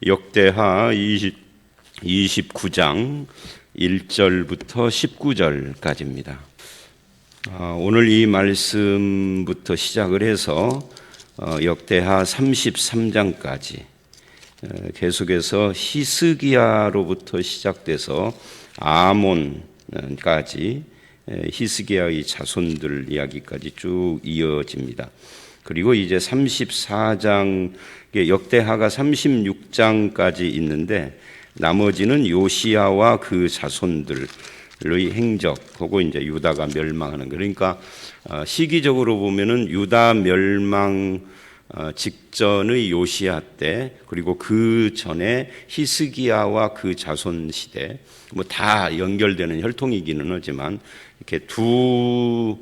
역대하 29장 1절부터 19절까지입니다. 오늘 이 말씀부터 시작을 해서 역대하 33장까지 계속해서 히스기야로부터 시작돼서 아몬까지 히스기야의 자손들 이야기까지 쭉 이어집니다. 그리고 이제 34장, 역대하가 36장까지 있는데 나머지는 요시야와 그 자손들의 행적, 그거 이제 유다가 멸망하는 거. 그러니까 시기적으로 보면은 유다 멸망 직전의 요시야 때, 그리고 그 전에 히스기야와 그 자손 시대, 뭐 다 연결되는 혈통이기는 하지만 이렇게 두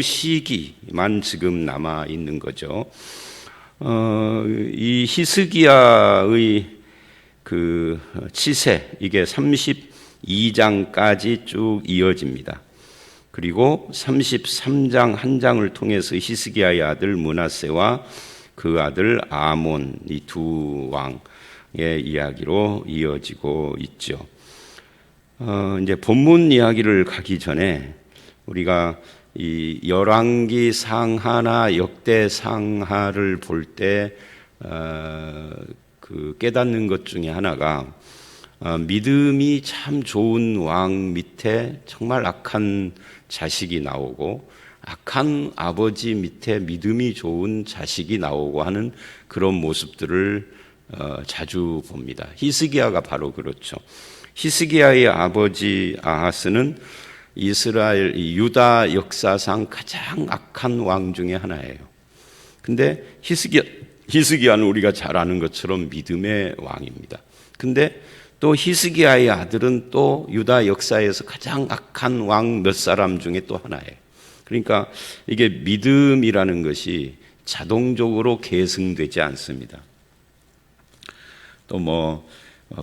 시기만 지금 남아 있는 거죠. 이 히스기야의 그 치세, 이게 32장까지 쭉 이어집니다. 그리고 33장 한 장을 통해서 히스기야의 아들 므낫세와 그 아들 아몬, 이 두 왕의 이야기로 이어지고 있죠. 이제 본문 이야기를 가기 전에 우리가 이 열왕기 상하나 역대 상하를 볼 때 그 깨닫는 것 중에 하나가 믿음이 참 좋은 왕 밑에 정말 악한 자식이 나오고 악한 아버지 밑에 믿음이 좋은 자식이 나오고 하는 그런 모습들을 자주 봅니다. 히스기야가 바로 그렇죠. 히스기야의 아버지 아하스는 이스라엘, 유다 역사상 가장 악한 왕 중에 하나예요. 근데 히스기야는 우리가 잘 아는 것처럼 믿음의 왕입니다. 근데 또 히스기야의 아들은 또 유다 역사에서 가장 악한 왕 몇 사람 중에 또 하나예요. 그러니까 이게 믿음이라는 것이 자동적으로 계승되지 않습니다. 또 뭐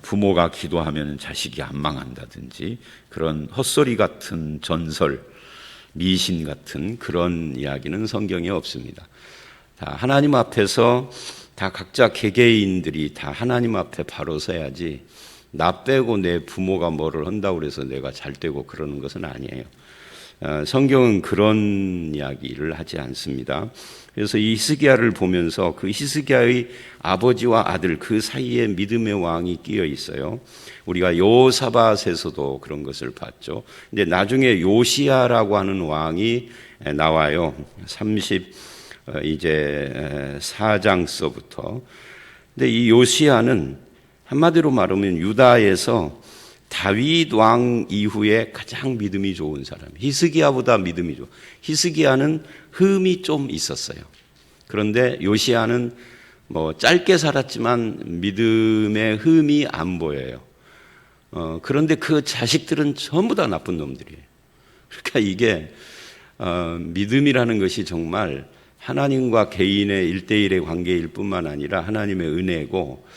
부모가 기도하면 자식이 안 망한다든지 그런 헛소리 같은 전설, 미신 같은 그런 이야기는 성경에 없습니다. 다 하나님 앞에서 다 각자 개개인들이 다 하나님 앞에 바로 서야지 나 빼고 내 부모가 뭐를 한다고 해서 내가 잘 되고 그러는 것은 아니에요. 성경은 그런 이야기를 하지 않습니다. 그래서 이 히스기야를 보면서 그 히스기야의 아버지와 아들 그 사이에 믿음의 왕이 끼어 있어요. 우리가 여호사밧에서도 그런 것을 봤죠. 근데 나중에 요시야라고 하는 왕이 나와요. 34장서부터. 근데 이 요시야는 한마디로 말하면 유다에서 다윗 왕 이후에 가장 믿음이 좋은 사람. 히스기야보다 믿음이 좋아. 히스기야는 흠이 좀 있었어요. 그런데 요시야는 뭐 짧게 살았지만 믿음의 흠이 안 보여요. 그런데 그 자식들은 전부 다 나쁜 놈들이에요. 그러니까 이게 믿음이라는 것이 정말 하나님과 개인의 1대1의 관계일 뿐만 아니라 하나님의 은혜고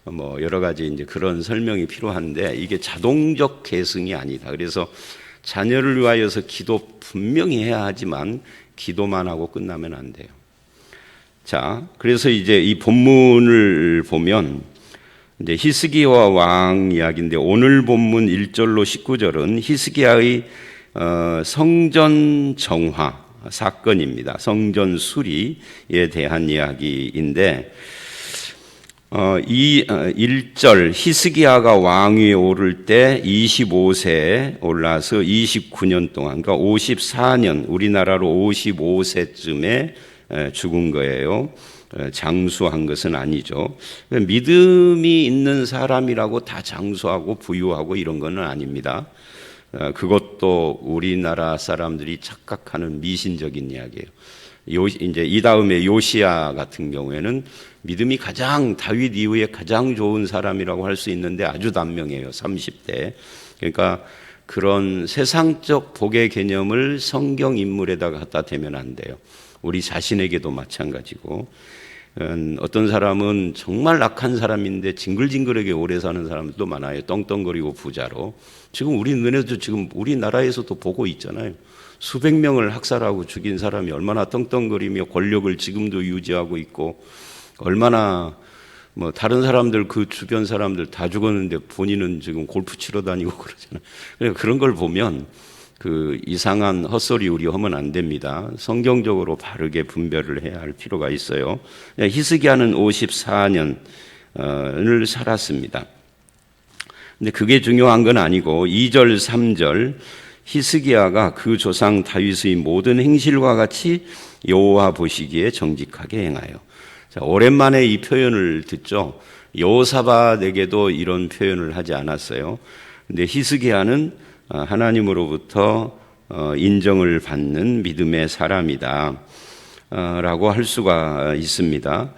뭐 여러 가지 이제 그런 설명이 필요한데 이게 자동적 계승이 아니다. 그래서 자녀를 위하여서 기도 분명히 해야 하지만 기도만 하고 끝나면 안 돼요. 자, 그래서 이제 이 본문을 보면 이제 히스기야 왕 이야기인데 오늘 본문 1절로 19절은 히스기야의 성전 정화 사건입니다. 성전 수리에 대한 이야기인데 이 1절 히스기야가 왕위에 오를 때 25세에 올라서 29년 동안, 그러니까 54년, 우리나라로 55세쯤에 죽은 거예요. 장수한 것은 아니죠. 믿음이 있는 사람이라고 다 장수하고 부유하고 이런 건 아닙니다. 그것도 우리나라 사람들이 착각하는 미신적인 이야기예요. 이제 이 다음에 요시야 같은 경우에는 믿음이 가장 다윗 이후에 가장 좋은 사람이라고 할 수 있는데 아주 단명해요. 30대. 그러니까 그런 세상적 복의 개념을 성경 인물에다가 갖다 대면 안 돼요. 우리 자신에게도 마찬가지고 어떤 사람은 정말 악한 사람인데 징글징글하게 오래 사는 사람들도 많아요. 떵떵거리고 부자로. 지금 우리 눈에도 지금 우리나라에서도 보고 있잖아요. 수백 명을 학살하고 죽인 사람이 얼마나 떵떵거리며 권력을 지금도 유지하고 있고 얼마나 뭐 다른 사람들 그 주변 사람들 다 죽었는데 본인은 지금 골프 치러 다니고 그러잖아요. 그런 걸 보면 그 이상한 헛소리 우리 하면 안 됩니다. 성경적으로 바르게 분별을 해야 할 필요가 있어요. 히스기야는 54년을 살았습니다. 근데 그게 중요한 건 아니고 2절, 3절 히스기야가 그 조상 다윗의 모든 행실과 같이 여호와 보시기에 정직하게 행하여. 자, 오랜만에 이 표현을 듣죠. 여호사밧에게도 이런 표현을 하지 않았어요. 근데 히스기야는 하나님으로부터 인정을 받는 믿음의 사람이다 라고 할 수가 있습니다.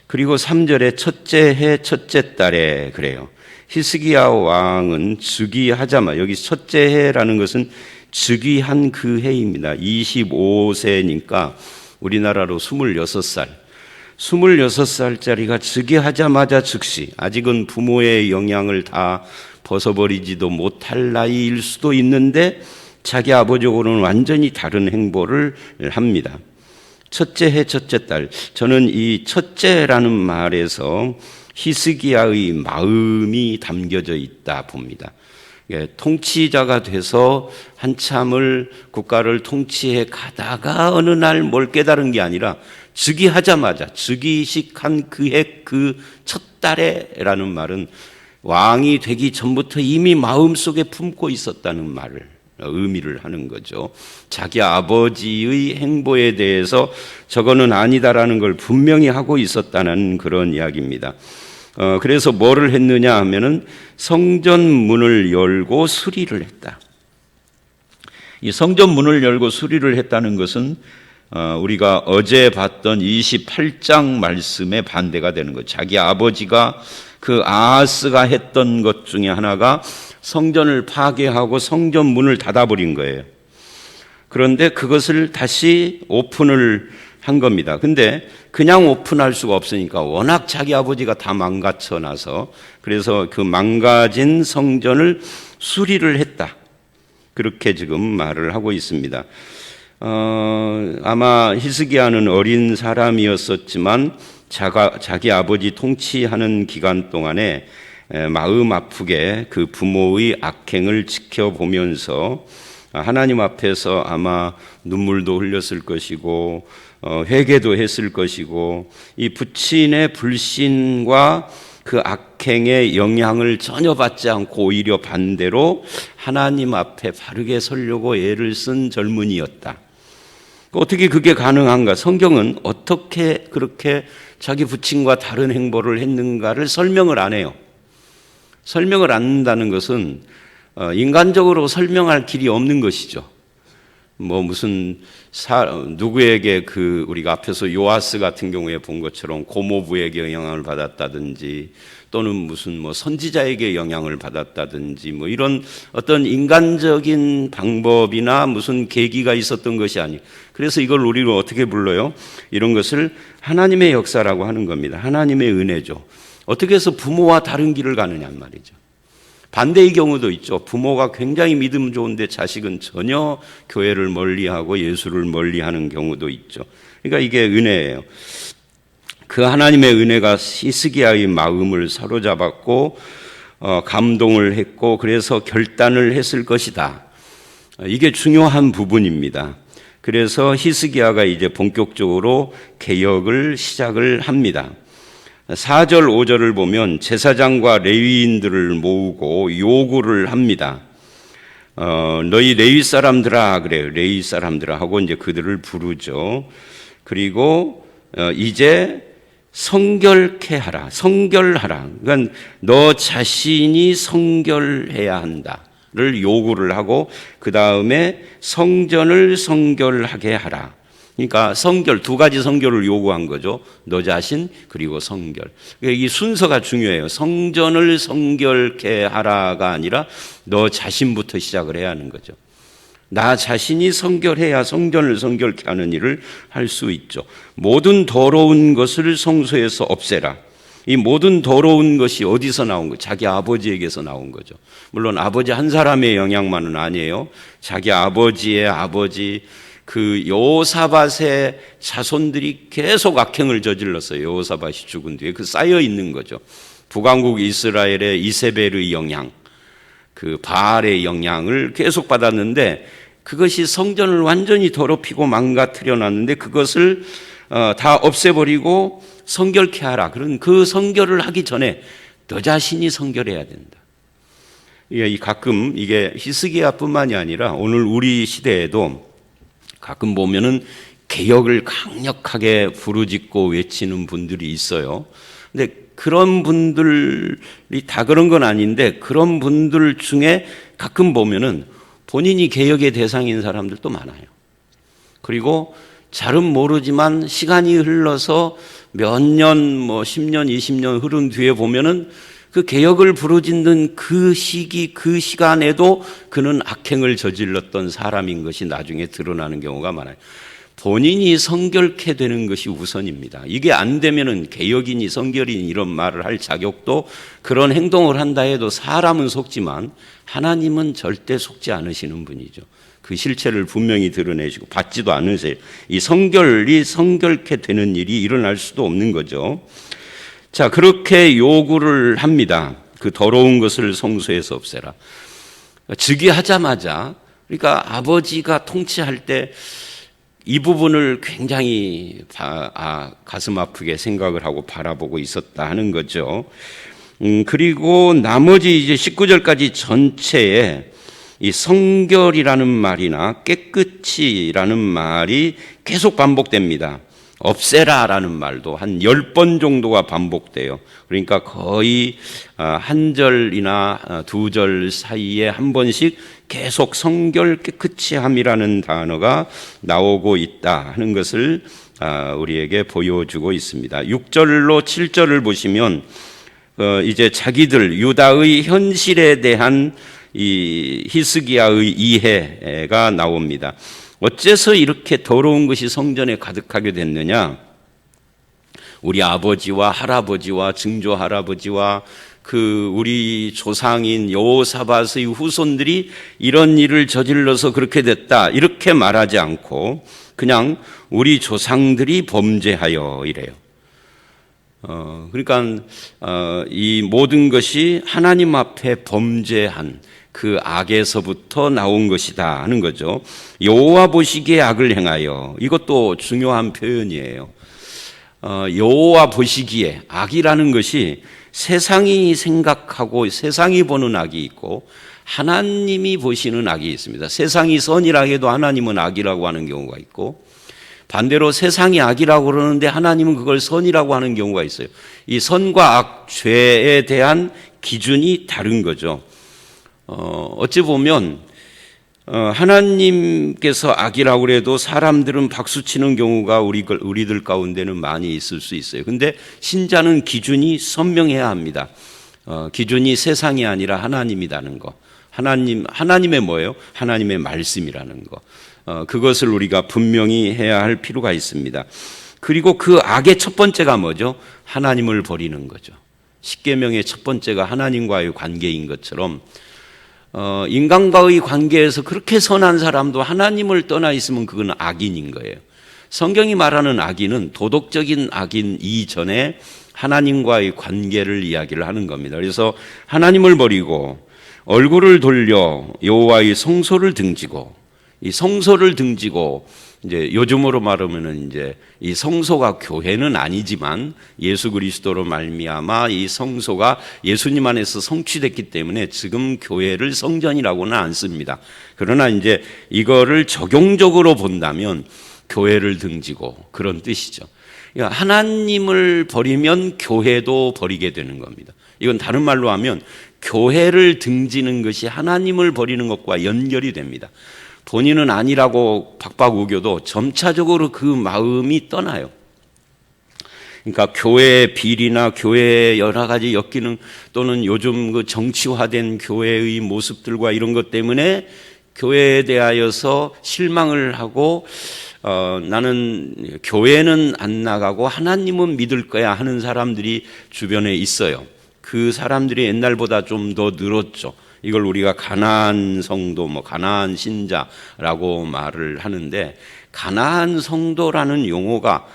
그리고 3절에 첫째 해 첫째 달에 그래요. 히스기야 왕은 즉위하자마자, 여기 첫째 해라는 것은 즉위한 그 해입니다. 25세니까 우리나라로 26살. 26살짜리가 즉위하자마자 즉시, 아직은 부모의 영향을 다 벗어버리지도 못할 나이일 수도 있는데 자기 아버지하고는 완전히 다른 행보를 합니다. 첫째 해 첫째 달. 저는 이 첫째라는 말에서 히스기야의 마음이 담겨져 있다 봅니다. 통치자가 돼서 한참을 국가를 통치해 가다가 어느 날 뭘 깨달은 게 아니라 즉위하자마자 즉위식한 그 해 그 첫 달에라는 말은 왕이 되기 전부터 이미 마음속에 품고 있었다는 말을 의미를 하는 거죠. 자기 아버지의 행보에 대해서 저거는 아니다라는 걸 분명히 하고 있었다는 그런 이야기입니다. 그래서 뭐를 했느냐 하면은 성전 문을 열고 수리를 했다. 이 성전 문을 열고 수리를 했다는 것은 우리가 어제 봤던 28장 말씀에 반대가 되는 거죠. 자기 아버지가 그 아하스가 했던 것 중에 하나가 성전을 파괴하고 성전 문을 닫아버린 거예요. 그런데 그것을 다시 오픈을 한 겁니다. 근데 그냥 오픈할 수가 없으니까 워낙 자기 아버지가 다 망가쳐놔서 그래서 그 망가진 성전을 수리를 했다. 그렇게 지금 말을 하고 있습니다. 아마 히스기야는 어린 사람이었었지만 자기 아버지 통치하는 기간 동안에 마음 아프게 그 부모의 악행을 지켜보면서 하나님 앞에서 아마 눈물도 흘렸을 것이고 회개도 했을 것이고 이 부친의 불신과 그 악행의 영향을 전혀 받지 않고 오히려 반대로 하나님 앞에 바르게 서려고 애를 쓴 젊은이였다. 어떻게 그게 가능한가? 성경은 어떻게 그렇게 자기 부친과 다른 행보를 했는가를 설명을 안 해요. 설명을 안 한다는 것은 인간적으로 설명할 길이 없는 것이죠. 뭐 무슨 누구에게 그 우리가 앞에서 요아스 같은 경우에 본 것처럼 고모부에게 영향을 받았다든지 또는 무슨 뭐 선지자에게 영향을 받았다든지 뭐 이런 어떤 인간적인 방법이나 무슨 계기가 있었던 것이 아니에요. 그래서 이걸 우리로 어떻게 불러요? 이런 것을 하나님의 역사라고 하는 겁니다. 하나님의 은혜죠. 어떻게 해서 부모와 다른 길을 가느냐 말이죠. 반대의 경우도 있죠. 부모가 굉장히 믿음 좋은데 자식은 전혀 교회를 멀리하고 예수를 멀리하는 경우도 있죠. 그러니까 이게 은혜예요. 그 하나님의 은혜가 히스기야의 마음을 사로잡았고 감동을 했고 그래서 결단을 했을 것이다. 이게 중요한 부분입니다. 그래서 히스기야가 이제 본격적으로 개혁을 시작을 합니다. 4절, 5절을 보면 제사장과 레위인들을 모으고 요구를 합니다. 너희 레위 사람들아, 그래요. 레위 사람들아 하고 이제 그들을 부르죠. 그리고 이제 성결케 하라. 성결하라. 그러니까 너 자신이 성결해야 한다를 요구를 하고 그 다음에 성전을 성결하게 하라. 그러니까 성결, 두 가지 성결을 요구한 거죠. 너 자신 그리고 성결. 그러니까 이 순서가 중요해요. 성전을 성결케 하라가 아니라 너 자신부터 시작을 해야 하는 거죠. 나 자신이 성결해야 성전을 성결케 하는 일을 할 수 있죠. 모든 더러운 것을 성소에서 없애라. 이 모든 더러운 것이 어디서 나온 거예요? 자기 아버지에게서 나온 거죠. 물론 아버지 한 사람의 영향만은 아니에요. 자기 아버지의 아버지, 그 여호사밧의 자손들이 계속 악행을 저질렀어요. 여호사밧이 죽은 뒤에 그 쌓여 있는 거죠. 북왕국 이스라엘의 이세벨의 영향, 그 바알의 영향을 계속 받았는데 그것이 성전을 완전히 더럽히고 망가뜨려 놨는데 그것을 다 없애버리고 성결케 하라. 그런 그 성결을 하기 전에 너 자신이 성결해야 된다. 가끔 이게 히스기야뿐만이 아니라 오늘 우리 시대에도 가끔 보면은 개혁을 강력하게 부르짖고 외치는 분들이 있어요. 근데 그런 분들이 다 그런 건 아닌데 그런 분들 중에 가끔 보면은 본인이 개혁의 대상인 사람들도 많아요. 그리고 잘은 모르지만 시간이 흘러서 몇 년, 10년, 20년 흐른 뒤에 보면은 그 개혁을 부르짖는 그 시기, 그 시간에도 그는 악행을 저질렀던 사람인 것이 나중에 드러나는 경우가 많아요. 본인이 성결케 되는 것이 우선입니다. 이게 안 되면은 개혁이니 성결이니 이런 말을 할 자격도 그런 행동을 한다 해도 사람은 속지만 하나님은 절대 속지 않으시는 분이죠. 그 실체를 분명히 드러내시고 받지도 않으세요. 이 성결이 성결케 되는 일이 일어날 수도 없는 거죠. 자, 그렇게 요구를 합니다. 그 더러운 것을 성소에서 없애라. 즉위하자마자, 그러니까 아버지가 통치할 때 이 부분을 굉장히 가슴 아프게 생각을 하고 바라보고 있었다 하는 거죠. 그리고 나머지 이제 19절까지 전체에 이 성결이라는 말이나 깨끗이라는 말이 계속 반복됩니다. 없애라라는 말도 한 10번 정도가 반복돼요. 그러니까 거의 한 절이나 두 절 사이에 한 번씩 계속 성결 깨끗이 함이라는 단어가 나오고 있다 하는 것을 우리에게 보여주고 있습니다. 6절로 7절을 보시면 이제 자기들 유다의 현실에 대한 이 히스기야의 이해가 나옵니다. 어째서 이렇게 더러운 것이 성전에 가득하게 됐느냐? 우리 아버지와 할아버지와 증조 할아버지와 그 우리 조상인 여호사밧의 후손들이 이런 일을 저질러서 그렇게 됐다 이렇게 말하지 않고 그냥 우리 조상들이 범죄하여 이래요. 그러니까 이 모든 것이 하나님 앞에 범죄한 그 악에서부터 나온 것이다 하는 거죠. 여호와 보시기에 악을 행하여, 이것도 중요한 표현이에요. 여호와 보시기에, 악이라는 것이 세상이 생각하고 세상이 보는 악이 있고 하나님이 보시는 악이 있습니다. 세상이 선이라 해도 하나님은 악이라고 하는 경우가 있고, 반대로 세상이 악이라고 그러는데 하나님은 그걸 선이라고 하는 경우가 있어요. 이 선과 악, 죄에 대한 기준이 다른 거죠. 어찌 보면 하나님께서 악이라고 해도 사람들은 박수치는 경우가 우리들 가운데는 많이 있을 수 있어요. 근데 신자는 기준이 선명해야 합니다. 기준이 세상이 아니라 하나님이라는 거. 하나님의 뭐예요? 하나님의 말씀이라는 거. 그것을 우리가 분명히 해야 할 필요가 있습니다. 그리고 그 악의 첫 번째가 뭐죠? 하나님을 버리는 거죠. 십계명의 첫 번째가 하나님과의 관계인 것처럼 인간과의 관계에서 그렇게 선한 사람도 하나님을 떠나 있으면 그건 악인인 거예요. 성경이 말하는 악인은 도덕적인 악인 이전에 하나님과의 관계를 이야기를 하는 겁니다. 그래서 하나님을 버리고 얼굴을 돌려 여호와의 성소를 등지고, 이 성소를 등지고 이제 요즘으로 말하면은 이제 이 성소가 교회는 아니지만 예수 그리스도로 말미암아 이 성소가 예수님 안에서 성취됐기 때문에 지금 교회를 성전이라고는 안 씁니다. 그러나 이제 이거를 적용적으로 본다면 교회를 등지고 그런 뜻이죠. 그러니까 하나님을 버리면 교회도 버리게 되는 겁니다. 이건 다른 말로 하면 교회를 등지는 것이 하나님을 버리는 것과 연결이 됩니다. 본인은 아니라고 박박 우겨도 점차적으로 그 마음이 떠나요. 그러니까 교회의 비리나 교회의 여러 가지 역기능 또는 요즘 그 정치화된 교회의 모습들과 이런 것 때문에 교회에 대하여서 실망을 하고 나는 교회는 안 나가고 하나님은 믿을 거야 하는 사람들이 주변에 있어요. 그 사람들이 옛날보다 좀 더 늘었죠. 이걸 우리가 가나안 성도, 가나안 신자라고 말을 하는데, 가나안 성도라는 용어가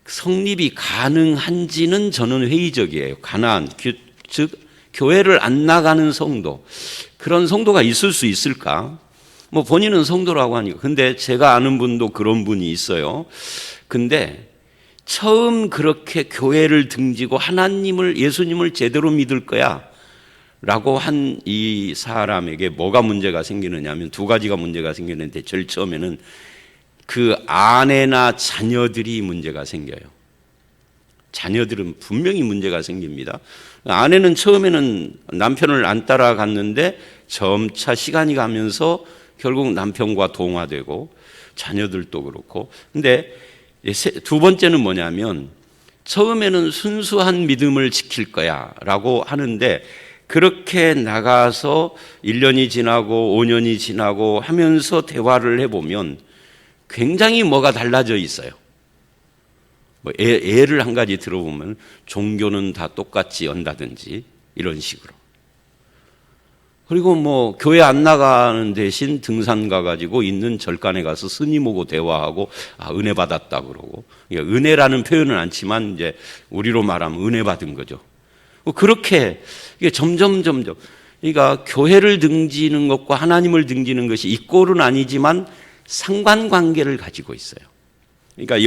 성립이 가능한지는 저는 회의적이에요. 가나안, 즉 교회를 안 나가는 성도, 그런 성도가 있을 수 있을까? 뭐 본인은 성도라고 하니까. 근데 제가 아는 분도 그런 분이 있어요. 근데 처음 그렇게 교회를 등지고 하나님을, 예수님을 제대로 믿을 거야 라고 한 이 사람에게 뭐가 문제가 생기느냐 하면 두 가지가 문제가 생기는데, 제일 처음에는 그 아내나 자녀들이 문제가 생겨요. 자녀들은 분명히 문제가 생깁니다. 아내는 처음에는 남편을 안 따라갔는데 점차 시간이 가면서 결국 남편과 동화되고, 자녀들도 그렇고. 근데 두 번째는 뭐냐면, 처음에는 순수한 믿음을 지킬 거야 라고 하는데, 그렇게 나가서 1년이 지나고 5년이 지나고 하면서 대화를 해보면 굉장히 뭐가 달라져 있어요. 뭐 예를 한 가지 들어보면, 종교는 다 똑같이 연다든지 이런 식으로. 그리고 뭐 교회 안 나가는 대신 등산 가가지고 있는 절간에 가서 스님하고 대화하고 은혜 받았다 그러고, 은혜라는 표현은 않지만 이제 우리로 말하면 은혜 받은 거죠. 그렇게 이게 점점 그러니까 교회를 등지는 것과 하나님을 등지는 것이 이꼴은 아니지만 상관관계를 가지고 있어요. 그러니까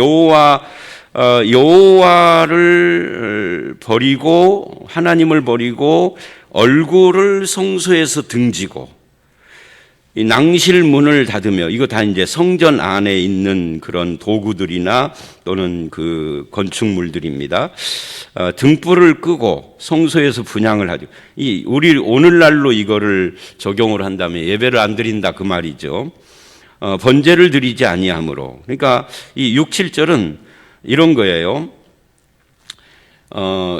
여호와를 버리고 하나님을 버리고 얼굴을 성소에서 등지고 이 낭실 문을 닫으며, 이거 다 이제 성전 안에 있는 그런 도구들이나 또는 그 건축물들입니다. 등불을 끄고 성소에서 분향을 하죠. 우리 오늘날로 이거를 적용을 한다면 예배를 안 드린다 그 말이죠. 번제를 드리지 아니하므로. 그러니까 이 6, 7절은 이런 거예요.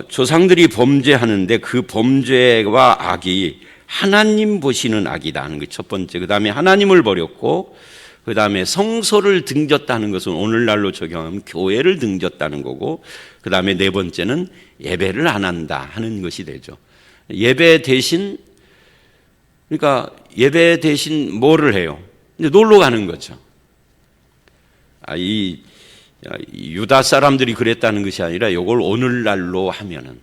조상들이 범죄하는데 그 범죄와 악이 하나님 보시는 악이다 하는 게 첫 번째. 그 다음에 하나님을 버렸고, 그 다음에 성소를 등졌다는 것은 오늘날로 적용하면 교회를 등졌다는 거고, 그 다음에 네 번째는 예배를 안 한다 하는 것이 되죠. 예배 대신, 그러니까 예배 대신 뭐를 해요? 이제 놀러 가는 거죠. 이 유다 사람들이 그랬다는 것이 아니라 이걸 오늘날로 하면은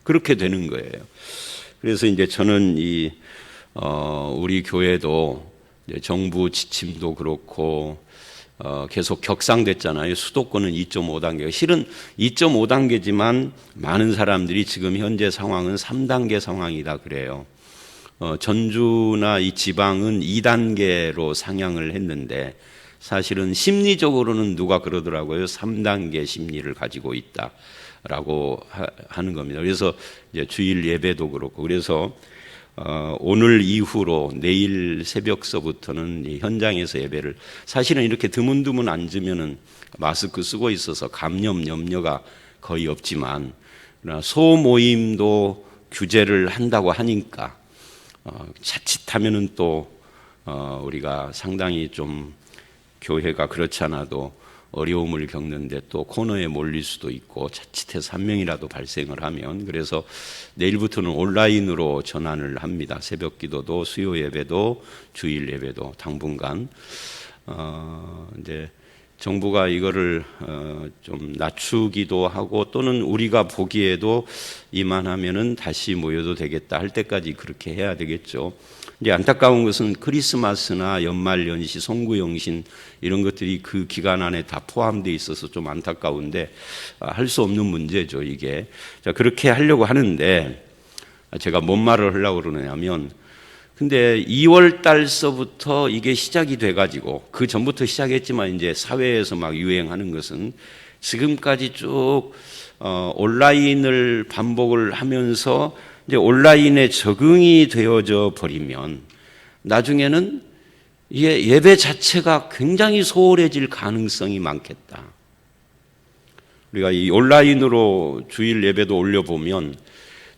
그렇게 되는 거예요. 그래서 이제 저는 우리 교회도 정부 지침도 그렇고 계속 격상됐잖아요. 수도권은 2.5단계. 실은 2.5단계지만 많은 사람들이 지금 현재 상황은 3단계 상황이다 그래요. 전주나 이 지방은 2단계로 상향을 했는데, 사실은 심리적으로는 누가 그러더라고요. 3단계 심리를 가지고 있다라고 하는 겁니다. 그래서 이제 주일 예배도 그렇고, 그래서 오늘 이후로 내일 새벽서부터는 이 현장에서 예배를, 사실은 이렇게 드문드문 앉으면은 마스크 쓰고 있어서 감염 염려가 거의 없지만, 소모임도 규제를 한다고 하니까 자칫하면은 또 우리가 상당히 좀 교회가 그렇지 않아도 어려움을 겪는데 또 코너에 몰릴 수도 있고, 자칫해서 한 명이라도 발생을 하면, 그래서 내일부터는 온라인으로 전환을 합니다. 새벽 기도도 수요 예배도 주일 예배도 당분간. 이제 정부가 이거를 좀 낮추기도 하고, 또는 우리가 보기에도 이만하면은 다시 모여도 되겠다 할 때까지 그렇게 해야 되겠죠. 이제 안타까운 것은 크리스마스나 연말연시, 송구영신 이런 것들이 그 기간 안에 다 포함되어 있어서 좀 안타까운데, 할 수 없는 문제죠, 이게. 자, 그렇게 하려고 하는데, 제가 뭔 말을 하려고 그러냐면, 근데 2월 달서부터 이게 시작이 돼가지고, 그 전부터 시작했지만 이제 사회에서 막 유행하는 것은 지금까지 쭉 온라인을 반복을 하면서 이제 온라인에 적응이 되어져 버리면 나중에는 이게 예배 자체가 굉장히 소홀해질 가능성이 많겠다. 우리가 이 온라인으로 주일 예배도 올려보면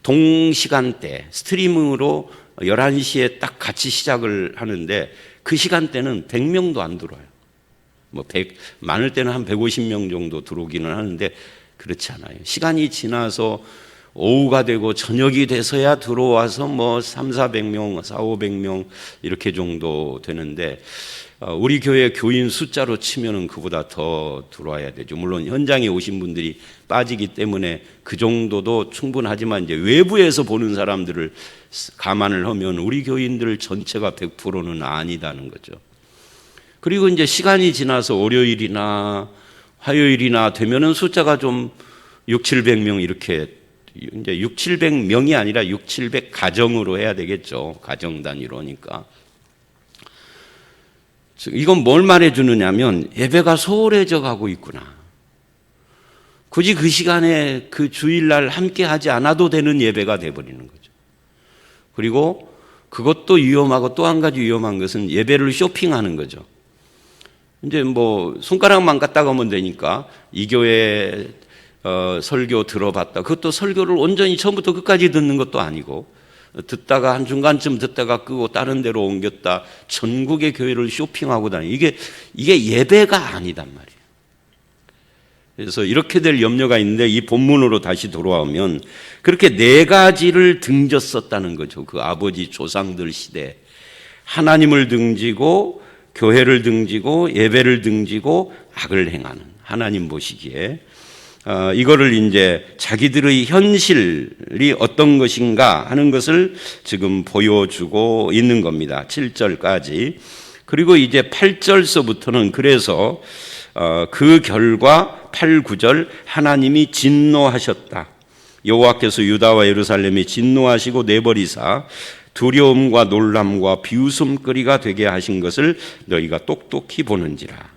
동시간대 스트리밍으로 11시에 딱 같이 시작을 하는데, 그 시간대는 100명도 안 들어와요. 많을 때는 한 150명 정도 들어오기는 하는데, 그렇지 않아요. 시간이 지나서 오후가 되고 저녁이 돼서야 들어와서 300, 400명, 400, 500명 이렇게 정도 되는데, 우리 교회 교인 숫자로 치면은 그보다 더 들어와야 되죠. 물론 현장에 오신 분들이 빠지기 때문에 그 정도도 충분하지만 이제 외부에서 보는 사람들을 감안을 하면 우리 교인들 전체가 100%는 아니다는 거죠. 그리고 이제 시간이 지나서 월요일이나 화요일이나 되면은 숫자가 좀 6, 700명 이렇게 이제 6, 700명이 아니라 6, 700 가정으로 해야 되겠죠. 가정 단위로니까. 이건 뭘 말해주느냐면 예배가 소홀해져 가고 있구나. 굳이 그 시간에 그 주일날 함께 하지 않아도 되는 예배가 돼버리는 거죠. 그리고 그것도 위험하고 또 한 가지 위험한 것은 예배를 쇼핑하는 거죠. 이제 뭐 손가락만 갖다 가면 되니까 이 교회 설교 들어봤다. 그것도 설교를 온전히 처음부터 끝까지 듣는 것도 아니고 듣다가 한중간쯤 듣다가 끄고 다른 데로 옮겼다. 전국의 교회를 쇼핑하고 다니는 이게 예배가 아니단 말이에요. 그래서 이렇게 될 염려가 있는데 이 본문으로 다시 돌아오면 그렇게 네 가지를 등졌었다는 거죠. 그 아버지 조상들 시대에 하나님을 등지고 교회를 등지고 예배를 등지고 악을 행하는 하나님 보시기에 이거를 이제 자기들의 현실이 어떤 것인가 하는 것을 지금 보여주고 있는 겁니다. 7절까지. 그리고 이제 8절서부터는 그래서 그 결과 8, 9절 하나님이 진노하셨다. 여호와께서 유다와 예루살렘에 진노하시고 내버리사 두려움과 놀람과 비웃음거리가 되게 하신 것을 너희가 똑똑히 보는지라.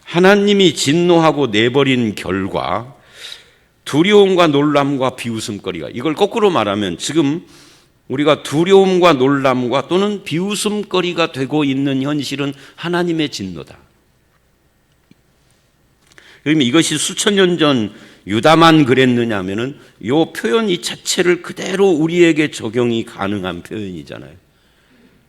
하나님이 진노하고 내버린 결과 두려움과 놀람과 비웃음거리가, 이걸 거꾸로 말하면 지금 우리가 두려움과 놀람과 또는 비웃음거리가 되고 있는 현실은 하나님의 진노다. 그러면 이것이 수천 년 전 유다만 그랬느냐 하면은 이 표현 이 자체를 그대로 우리에게 적용이 가능한 표현이잖아요.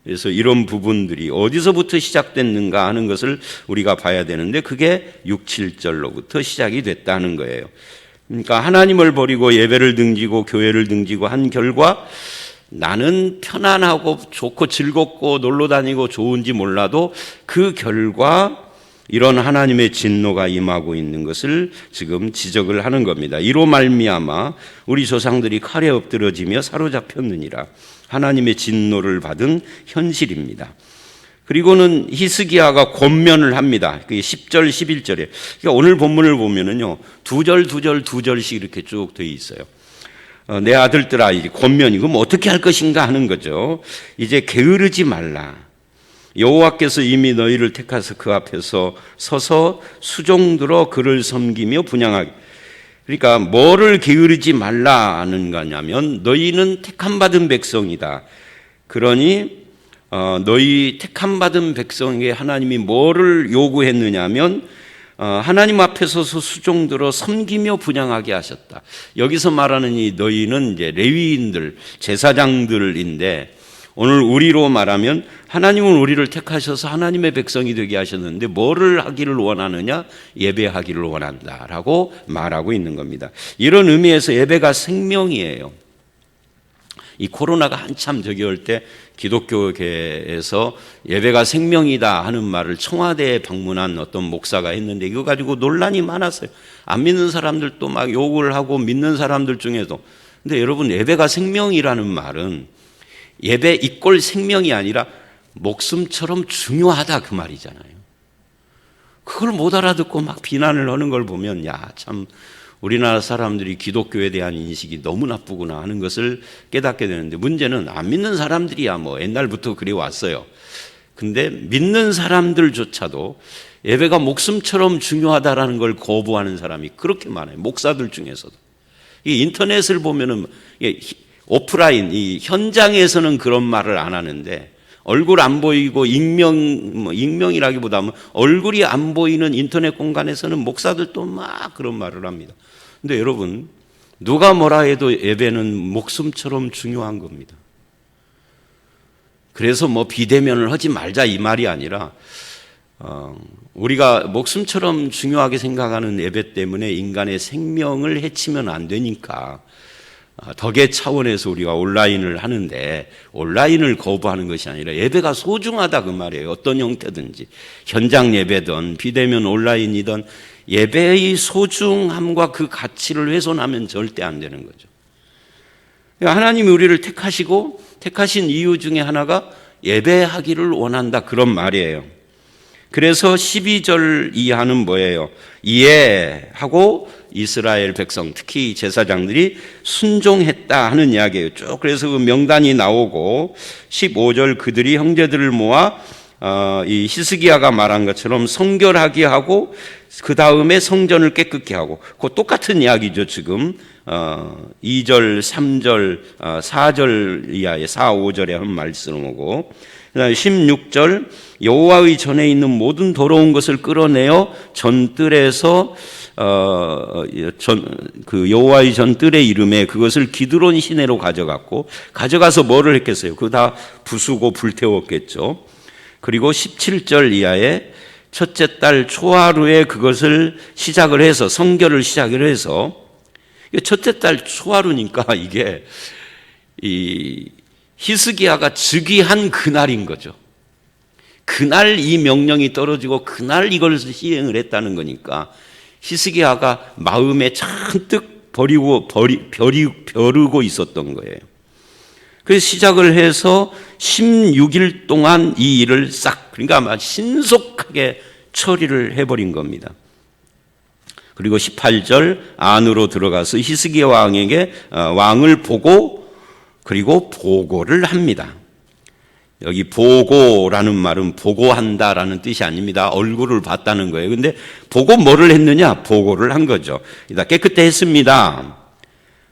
그래서 이런 부분들이 어디서부터 시작됐는가 하는 것을 우리가 봐야 되는데 그게 6, 7절로부터 시작이 됐다는 거예요. 그러니까 하나님을 버리고 예배를 등지고 교회를 등지고 한 결과 나는 편안하고 좋고 즐겁고 놀러 다니고 좋은지 몰라도 그 결과 이런 하나님의 진노가 임하고 있는 것을 지금 지적을 하는 겁니다. 이로 말미암아 우리 조상들이 칼에 엎드러지며 사로잡혔느니라. 하나님의 진노를 받은 현실입니다. 그리고는 히스기야가 권면을 합니다. 그게 10절, 11절에. 그러니까 오늘 본문을 보면은요, 두 절씩 이렇게 쭉 되어 있어요. 내 아들들아, 이제 권면이 그럼 어떻게 할 것인가 하는 거죠. 이제 게으르지 말라. 여호와께서 이미 너희를 택하사 그 앞에서 서서 수종들어 그를 섬기며 분향하게. 그러니까 뭐를 게으르지 말라는 거냐면 너희는 택함받은 백성이다. 그러니 너희 택함받은 백성에게 하나님이 뭐를 요구했느냐면 하나님 앞에 서서 수종들어 섬기며 분향하게 하셨다. 여기서 말하는 이 너희는 이제 레위인들, 제사장들인데 오늘 우리로 말하면 하나님은 우리를 택하셔서 하나님의 백성이 되게 하셨는데 뭐를 하기를 원하느냐? 예배하기를 원한다라고 말하고 있는 겁니다. 이런 의미에서 예배가 생명이에요. 이 코로나가 한참 저기 올 때 기독교계에서 예배가 생명이다 하는 말을 청와대에 방문한 어떤 목사가 했는데 이거 가지고 논란이 많았어요. 안 믿는 사람들도 막 욕을 하고 믿는 사람들 중에도. 근데 여러분 예배가 생명이라는 말은 예배 이꼴 생명이 아니라 목숨처럼 중요하다 그 말이잖아요. 그걸 못 알아듣고 막 비난을 하는 걸 보면 야, 참 우리나라 사람들이 기독교에 대한 인식이 너무 나쁘구나 하는 것을 깨닫게 되는데 문제는 안 믿는 사람들이야 뭐 옛날부터 그래 왔어요. 근데 믿는 사람들조차도 예배가 목숨처럼 중요하다라는 걸 거부하는 사람이 그렇게 많아요. 목사들 중에서도. 이 인터넷을 보면은 오프라인, 이 현장에서는 그런 말을 안 하는데 얼굴 안 보이고 익명이라기보다는 얼굴이 안 보이는 인터넷 공간에서는 목사들도 막 그런 말을 합니다. 근데 여러분, 누가 뭐라 해도 예배는 목숨처럼 중요한 겁니다. 그래서 뭐 비대면을 하지 말자 이 말이 아니라 우리가 목숨처럼 중요하게 생각하는 예배 때문에 인간의 생명을 해치면 안 되니까 덕의 차원에서 우리가 온라인을 하는데 온라인을 거부하는 것이 아니라 예배가 소중하다 그 말이에요. 어떤 형태든지 현장 예배든 비대면 온라인이든 예배의 소중함과 그 가치를 훼손하면 절대 안 되는 거죠. 하나님이 우리를 택하신 이유 중에 하나가 예배하기를 원한다 그런 말이에요. 그래서 12절 이하는 뭐예요? 이해하고 이스라엘 백성, 특히 제사장들이 순종했다 하는 이야기예요. 쭉 그래서 그 명단이 나오고 15절 그들이 형제들을 모아 이 히스기야가 말한 것처럼 성결하게 하고 그 다음에 성전을 깨끗게 하고 그 똑같은 이야기죠. 지금 2절, 3절, 4절 이하의 4, 5절에 한 말씀이고 그다음에 16절 여호와의 전에 있는 모든 더러운 것을 끌어내어 전뜰에서 그 여호와의 전뜰의 이름에 그것을 기드론 시내로 가져가서 뭐를 했겠어요? 그거 다 부수고 불태웠겠죠. 그리고 17절 이하에 첫째 달 초하루에 그것을 시작을 해서 성결을 시작을 해서 첫째 달 초하루니까 이게 이 히스기야가 즉위한 그날인 거죠. 그날 이 명령이 떨어지고 그날 이걸 시행을 했다는 거니까 히스기야가 마음에 잔뜩 벼르고 있었던 거예요. 그래서 시작을 해서 16일 동안 이 일을 그러니까 아마 신속하게 처리를 해버린 겁니다. 그리고 18절 안으로 들어가서 히스기야 왕에게 왕을 보고 그리고 보고를 합니다. 여기 보고라는 말은 보고한다라는 뜻이 아닙니다. 얼굴을 봤다는 거예요. 근데 보고 뭐를 했느냐? 보고를 한 거죠. 깨끗해 했습니다.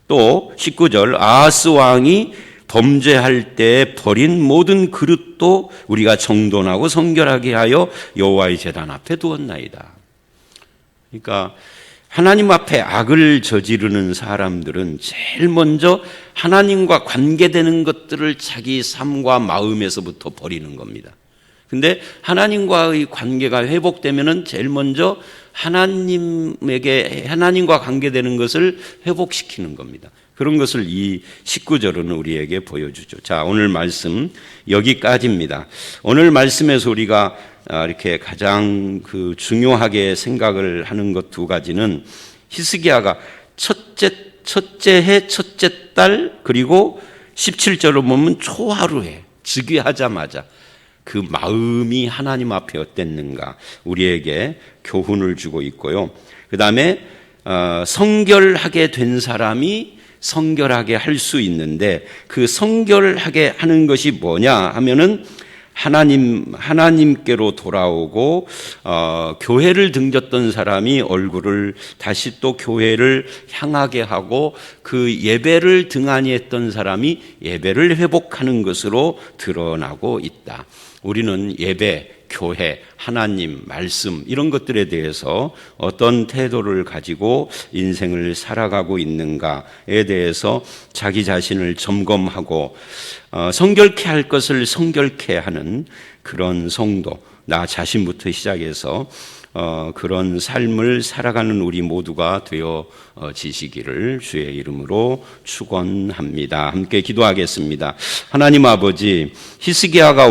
또 19절 아하스 왕이 범죄할 때 버린 모든 그릇도 우리가 정돈하고 성결하게 하여 여호와의 제단 앞에 두었나이다. 그러니까 하나님 앞에 악을 저지르는 사람들은 제일 먼저 하나님과 관계되는 것들을 자기 삶과 마음에서부터 버리는 겁니다. 근데 하나님과의 관계가 회복되면은 제일 먼저 하나님과 관계되는 것을 회복시키는 겁니다. 그런 것을 이 19절은 우리에게 보여주죠. 자, 오늘 말씀 여기까지입니다. 오늘 말씀에서 우리가 이렇게 가장 중요하게 생각을 하는 것 두 가지는 히스기야가 첫째 해 첫째 달 그리고 17절로 보면 초하루에 즉위하자마자 그 마음이 하나님 앞에 어땠는가 우리에게 교훈을 주고 있고요. 그 다음에 성결하게 된 사람이 성결하게 할 수 있는데 그 성결하게 하는 것이 뭐냐 하면은 하나님께로 돌아오고 교회를 등졌던 사람이 얼굴을 다시 또 교회를 향하게 하고 그 예배를 등한히 했던 사람이 예배를 회복하는 것으로 드러나고 있다. 우리는 예배, 교회, 하나님, 말씀 이런 것들에 대해서 어떤 태도를 가지고 인생을 살아가고 있는가에 대해서 자기 자신을 점검하고 성결케 할 것을 성결케 하는 그런 성도, 나 자신부터 시작해서 그런 삶을 살아가는 우리 모두가 되어지시기를 주의 이름으로 축원합니다. 함께 기도하겠습니다. 하나님 아버지, 히스기야가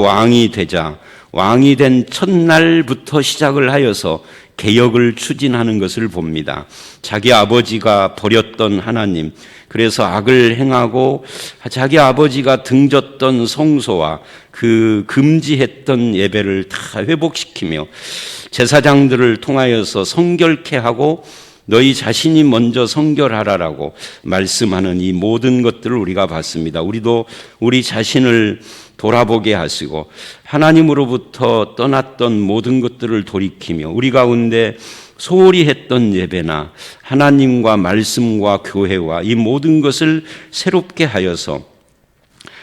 왕이 된 첫날부터 시작을 하여서 개혁을 추진하는 것을 봅니다. 자기 아버지가 버렸던 하나님, 그래서 악을 행하고 자기 아버지가 등졌던 성소와 그 금지했던 예배를 다 회복시키며 제사장들을 통하여서 성결케 하고 너희 자신이 먼저 성결하라라고 말씀하는 이 모든 것들을 우리가 봤습니다. 우리도 우리 자신을 돌아보게 하시고 하나님으로부터 떠났던 모든 것들을 돌이키며 우리 가운데 소홀히 했던 예배나 하나님과 말씀과 교회와 이 모든 것을 새롭게 하여서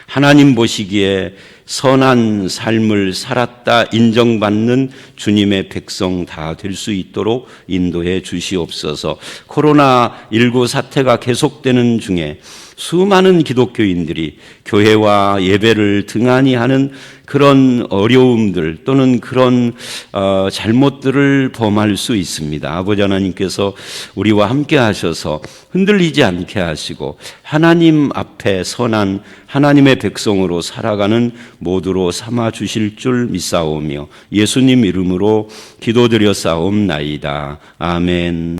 하나님 보시기에 선한 삶을 살았다 인정받는 주님의 백성 다 될 수 있도록 인도해 주시옵소서. 코로나19 사태가 계속되는 중에 수많은 기독교인들이 교회와 예배를 등한히 하는 그런 어려움들 또는 그런 잘못들을 범할 수 있습니다. 아버지 하나님께서 우리와 함께 하셔서 흔들리지 않게 하시고 하나님 앞에 선한 하나님의 백성으로 살아가는 모두로 삼아 주실 줄 믿사오며 예수님 이름으로 기도드려 싸움나이다. 아멘.